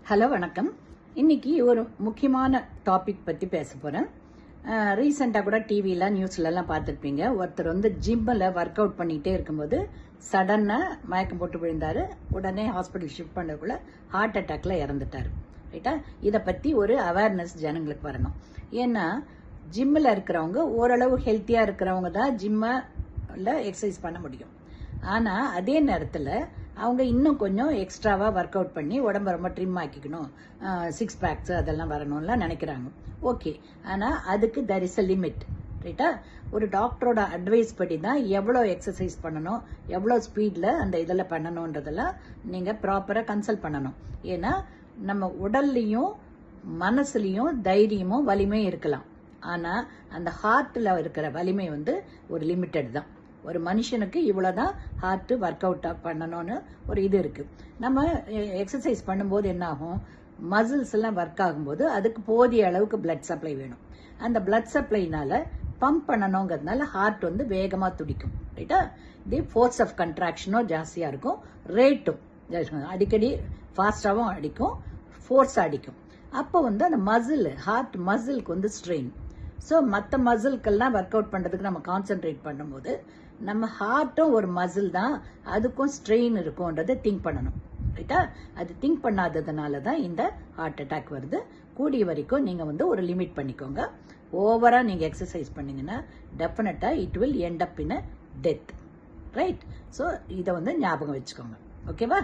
Hello வணக்கம். இன்னைக்கு ஒரு முக்கியமான டாபிக் பற்றி பேச போகிறேன். ரீசெண்டாக கூட டிவியில் நியூஸ்லலாம் பார்த்துருப்பீங்க. ஒருத்தர் வந்து ஜிம்மில் ஒர்க் அவுட் பண்ணிகிட்டே இருக்கும்போது சடனாக மயக்கம் போட்டு விழுந்தார். உடனே ஹாஸ்பிட்டல் ஷிஃப்ட் பண்ணக்குள்ள ஹார்ட் அட்டாக்ல இறந்துட்டார். ரைட்டா? இதை பற்றி ஒரு அவேர்னஸ் ஜனங்களுக்கு வரணும். ஏன்னா ஜிம்மில் இருக்கிறவங்க ஓரளவு ஹெல்த்தியாக இருக்கிறவங்க தான் ஜிம்மில் எக்ஸசைஸ் பண்ண முடியும். ஆனால் அதே நேரத்தில் அவங்க இன்னும் கொஞ்சம் எக்ஸ்ட்ராவாக ஒர்க் அவுட் பண்ணி உடம்ப ரொம்ப ட்ரிம் ஆக்கிக்கணும், 6 பேக்ஸ் அதெல்லாம் வரணும்லாம் நினைக்கிறாங்க. ஓகே, ஆனால் அதுக்கு there is a லிமிட். ரைட்டா? ஒரு டாக்டரோட அட்வைஸ் படி தான் எவ்வளோ எக்ஸசைஸ் பண்ணணும், எவ்வளோ ஸ்பீடில் அந்த இதில் பண்ணணுன்றதெல்லாம் நீங்கள் ப்ராப்பராக கன்சல்ட் பண்ணணும். ஏன்னா நம்ம உடல்லையும் மனசுலையும் தைரியமும் வலிமையும் இருக்கலாம். ஆனால் அந்த ஹார்ட்டில் இருக்கிற வலிமை வந்து ஒரு லிமிட்டட் தான். ஒரு மனுஷனுக்கு இவ்வளோதான் ஹார்ட் ஒர்க் அவுட் பண்ணணும்னு ஒரு இது இருக்கு. நம்ம எக்ஸசைஸ் பண்ணும்போது என்ன ஆகும், மசில்ஸ் எல்லாம் ஒர்க் ஆகும்போது அதுக்கு போதிய அளவுக்கு பிளட் சப்ளை வேணும். அந்த பிளட் சப்ளைனால பம்ப் பண்ணணுங்கிறதுனால ஹார்ட் வந்து வேகமாக துடிக்கும். ரைட்டா? இது ஃபோர்ஸ் ஆஃப் கண்ட்ராக்ஷனும் ஜாஸ்தியாக இருக்கும், ரேட்டும் அடிக்கடி ஃபாஸ்டாகவும் அடிக்கும், ஃபோர்ஸாக அடிக்கும். அப்போ வந்து அந்த மசில் ஹார்ட் மசிலுக்கு வந்து ஸ்ட்ரெயின். ஸோ மற்ற மசில்கெல்லாம் ஒர்க் அவுட் பண்ணுறதுக்கு நம்ம கான்சென்ட்ரேட் பண்ணும்போது நம்ம ஹார்ட்டும் ஒரு மசில் தான், அதுக்கும் ஸ்ட்ரெயின் இருக்கும்ன்றதை திங்க் பண்ணணும். ரைட்டா? அது திங்க் பண்ணாததுனால தான் இந்த ஹார்ட் அட்டாக் வருது. கூடிய வரைக்கும் நீங்கள் வந்து ஒரு லிமிட் பண்ணிக்கோங்க. ஓவராக நீங்கள் எக்ஸசைஸ் பண்ணீங்கன்னா டெஃபினட்டாக it will end up in a death. Right? So இதை வந்து ஞாபகம் வச்சுக்கோங்க. ஓகேவா?